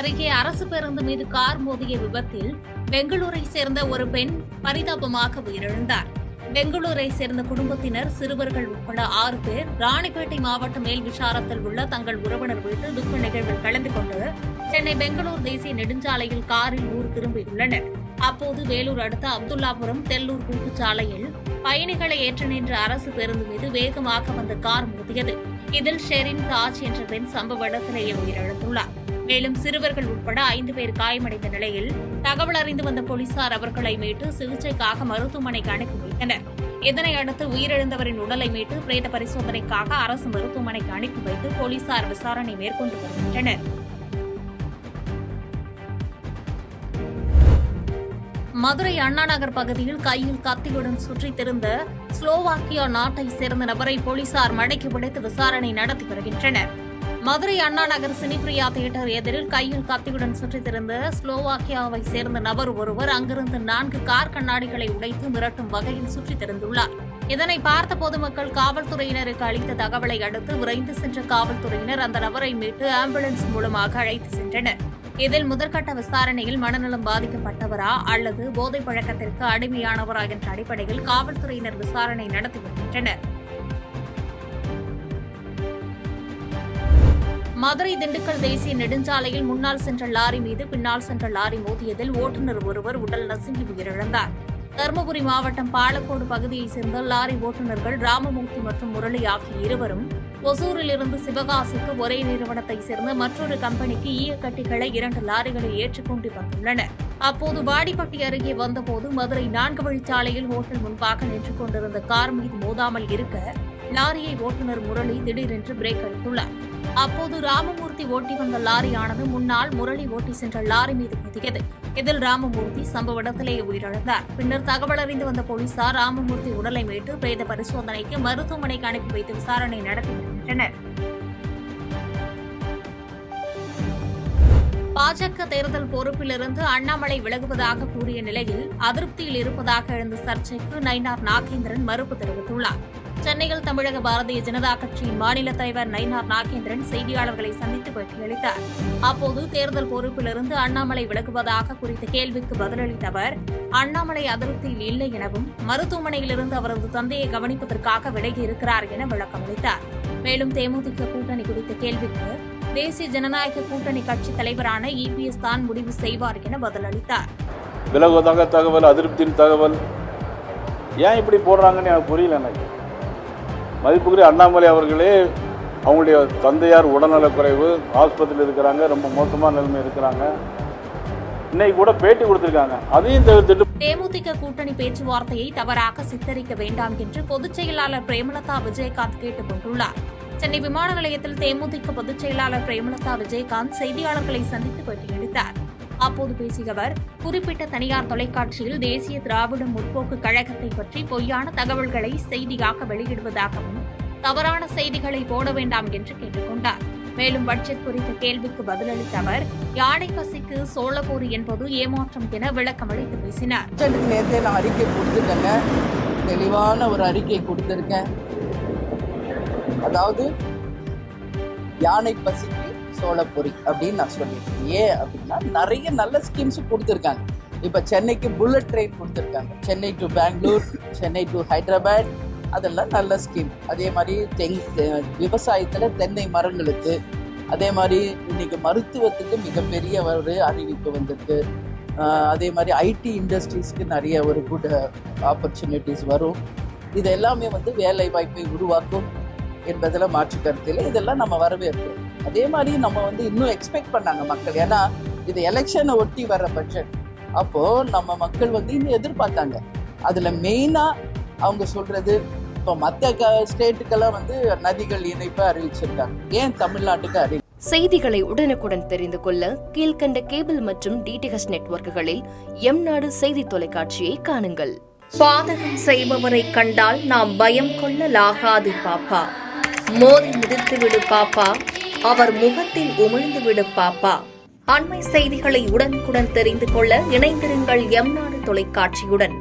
அருகே அரசு பேருந்து மீது கார் மோதிய விபத்தில் பெங்களூரை சேர்ந்த ஒரு பெண் பரிதாபமாக உயிரிழந்தார். பெங்களூரை சேர்ந்த குடும்பத்தினர் சிறுவர்கள் உட்பட 6 பேர் ராணிப்பேட்டை மாவட்ட மேல் விசாரத்தில் உள்ள தங்கள் உறவினர் வீட்டு துக்க நிகழ்வில் கலந்து கொண்டு சென்னை பெங்களூர் தேசிய நெடுஞ்சாலையில் காரில் ஊர் திரும்பியுள்ளனர். அப்போது வேலூர் அடுத்த அப்துல்லாபுரம் தெல்லூர் கூட்டுச்சாலையில் பயணிகளை ஏற்று நின்ற அரசு பேருந்து மீது வேகமாக வந்த கார் மோதியது. இதில் ஷெரின் தாஜ் என்ற பெண் சம்பவ இடத்திலேயே உயிரிழந்துள்ளார். மேலும் சிறுவர்கள் உட்பட 5 பேர் காயமடைந்த நிலையில் தகவல் அறிந்து வந்த போலீசார் அவர்களை மீட்டு சிகிச்சைக்காக மருத்துவமனைக்கு அனுப்பி வைத்தனர். இதனையடுத்து உயிரிழந்தவரின் உடலை மீட்டு பிரேத பரிசோதனைக்காக அரசு மருத்துவமனைக்கு அனுப்பி வைத்து போலீசார் விசாரணை மேற்கொண்டு வருகின்றனர். மதுரை அண்ணாநகர் பகுதியில் கையில் கத்தியுடன் சுற்றித் திரிந்த ஸ்லோவாக்கியா நாட்டை சேர்ந்த நபரை போலீசார் மடக்கி பிடித்து விசாரணை நடத்தி வருகின்றனர். மதுரை அண்ணாநகர் சினிப்பிரியா தியேட்டர் எதிரில் கையில் கத்தியுடன் சுற்றித் திரிந்த ஸ்லோவாக்கியாவை சேர்ந்த நபர் ஒருவர் அங்கிருந்து 4 கார் கண்ணாடிகளை உடைத்து மிரட்டும் வகையில் சுற்றித் திரிந்துள்ளார். இதனை பார்த்த பொதுமக்கள் காவல்துறையினருக்கு அளித்த தகவலை அடுத்து விரைந்து சென்ற காவல்துறையினர் அந்த நபரை மீட்டு ஆம்புலன்ஸ் மூலமாக அழைத்து சென்றனர். இதில் முதற்கட்ட விசாரணையில் மனநலம் பாதிக்கப்பட்டவரா அல்லது போதைப் பழக்கத்திற்கு அடிமையானவரா என்ற அடிப்படையில் காவல்துறையினர் விசாரணை நடத்தி வருகின்றனர். மதுரை திண்டுக்கல் தேசிய நெடுஞ்சாலையில் முன்னால் சென்ற லாரி மீது பின்னால் சென்ற லாரி மோதியதில் ஓட்டுநர் ஒருவர் உடல் நசுங்கி உயிரிழந்தார். தருமபுரி மாவட்டம் பாலக்கோடு பகுதியைச் சேர்ந்த லாரி ஓட்டுநர்கள் ராமமூர்த்தி மற்றும் முரளி ஆகிய இருவரும் ஒசூரிலிருந்து சிவகாசிக்கு ஒரே நிறுவனத்தைச் சேர்ந்த மற்றொரு கம்பெனிக்கு ஈயக்கட்டிகளை 2 லாரிகளில் ஏற்றிக்கொண்டு வந்துள்ளனர். அப்போது வாடிப்பட்டி அருகே வந்தபோது மதுரை 4 வழிச்சாலையில் ஹோட்டல் முன்பாக நின்று கொண்டிருந்த கார் மீது மோதாமல் இருக்க லாரியை ஓட்டுநர் முரளி திடீரென்று பிரேக் அடித்துள்ளார். அப்போது ராமமூர்த்தி ஓட்டி வந்த லாரியானது முன்னால் முரளி ஓட்டி சென்ற லாரி மீது மோதியது. இதில் ராமமூர்த்தி சம்பவ இடத்திலேயே உயிரிழந்தார். பின்னர் தகவல் அறிந்து வந்த போலீசார் ராமமூர்த்தி உடலை மீட்டு பிரேத பரிசோதனைக்கு மருத்துவமனைக்கு அனுப்பி வைத்து விசாரணை நடத்தி வருகின்றனர். பாஜக தேர்தல் பொறுப்பிலிருந்து அண்ணாமலை விலகுவதாக கூறிய நிலையில் அதிருப்தியில் இருப்பதாக எழுந்த சர்ச்சைக்கு நயினார் நாகேந்திரன் மறுப்பு தெரிவித்துள்ளார். சென்னையில் தமிழக பாரதிய ஜனதா கட்சியின் மாநில தலைவர் நயினார் நாகேந்திரன் செய்தியாளர்களை சந்தித்து பேட்டியளித்தார். அப்போது தேர்தல் பொறுப்பிலிருந்து அண்ணாமலை விலகுவதாக குறித்த கேள்விக்கு பதிலளித்த அவர், அண்ணாமலை அதிருப்தியில் இல்லை எனவும் மருத்துவமனையிலிருந்து அவரது தந்தையை கவனிப்பதற்காக விலகி இருக்கிறார் என விளக்கமளித்தார். மேலும் தேமுதிக கூட்டணி குறித்த கேள்விக்கு தேசிய ஜனநாயக கூட்டணி கட்சி தலைவரான EPS தான் முடிவு செய்வார் என பதிலளித்தார். விலகுவதாக தகவல், அதிருப்தியின் தகவல் ஏன் இப்படி போடுறாங்கன்னு எனக்கு புரியல. எனக்கு மதிப்புக்குரிய அண்ணாமலை அவர்களே அவங்களுடைய தந்தையார் உடல்நலக்குறைவு, ஆஸ்பத்திரியில் இருக்கிறாங்க, ரொம்ப மோசமான நிலைமை இருக்கிறாங்க. இன்னைக்கு கூட பேட்டி கொடுத்திருக்காங்க. அதையும் தவிர்த்துட்டு தேமுதிக கூட்டணி பேச்சுவார்த்தையை தவறாக சித்தரிக்க வேண்டாம் என்று பொதுச் செயலாளர் பிரேமலதா விஜயகாந்த் கேட்டுக் கொண்டுள்ளார். சென்னை விமான நிலையத்தில் தேமுதிக பொதுச் செயலாளர் பிரேமலதா விஜயகாந்த் செய்தியாளர்களை சந்தித்து பேட்டியளித்தார். அப்போது பேசிய அவர், குறிப்பிட்ட தனியார் தொலைக்காட்சியில் தேசிய திராவிட முற்போக்கு கழகத்தை பற்றி பொய்யான தகவல்களை செய்தியாக வெளியிடுவதாகவும் தவறான செய்திகளை போட வேண்டாம் என்று கேட்டுக் கொண்டார். மேலும் பட்ஜெட் குறித்த கேள்விக்கு பதிலளித்த அவர், யானை பசிக்கு சோளப்பொரி என்பது ஏமாற்றம் என விளக்கமளித்து பேசினார். நேரத்தை நான் அறிக்கை கொடுத்துட்டேங்க, தெளிவான ஒரு அறிக்கை கொடுத்திருக்கேன். அதாவது யானை பசிக்கு சோளப்பொரி அப்படின்னு நான் சொல்லியிருக்கேன். ஏன் அப்படின்னா நிறைய நல்ல ஸ்கீம்ஸ் கொடுத்துருக்காங்க. இப்போ சென்னைக்கு புல்லட் ட்ரெயின் கொடுத்துருக்காங்க, சென்னை டு பெங்களூர், சென்னை டு ஹைதராபாத், அதெல்லாம் நல்ல ஸ்கீம். அதே மாதிரி விவசாயத்தில் தென்னை மரங்களுக்கு, அதே மாதிரி இன்னைக்கு மருத்துவத்துக்கு மிகப்பெரிய ஒரு அறிவிப்பு வந்திருக்கு. அதே மாதிரி IT இண்டஸ்ட்ரீஸ்க்கு நிறைய ஒரு குட் ஆப்பர்ச்சுனிட்டிஸ் வரும். இது எல்லாமே வேலை வாய்ப்பை உருவாக்கும் என்பதில் மாற்று கருத்தில் இதெல்லாம் நம்ம வரவேற்கிறோம். அதே மாதிரி நம்ம இன்னும் எக்ஸ்பெக்ட் பண்ணாங்க மக்கள். ஏன்னா இது எலெக்ஷனை ஒட்டி வர பட்ஜெட். அப்போது நம்ம மக்கள் இன்னும் எதிர்பார்த்தாங்க. அதில் மெயினாக அவங்க சொல்கிறது, இப்போ மற்ற ஸ்டேட்டுக்கெல்லாம் நதிகள் இணைப்பை அறிவிச்சிருக்காங்க, ஏன் தமிழ்நாட்டுக்கு செய்திகளை உடனுக்குடன் தெரிந்து கொள்ள கீழ்கண்ட கேபிள் மற்றும் DTH நெட்வொர்க்குகளில் எம்நாடு செய்தி தொலைக்காட்சியை காணுங்கள். பாதகம் செய்பவரை கண்டால் நாம் பயம் கொள்ளலாகாது பாப்பா. மோதி மிதித்துவிடு பாப்பா, அவர் முகத்தில் உமிழ்ந்துவிடு பாப்பா. அண்மை செய்திகளை உடனுக்குடன் தெரிந்து கொள்ள இணைந்திருங்கள் எம்நாடு தொலைக்காட்சியுடன்.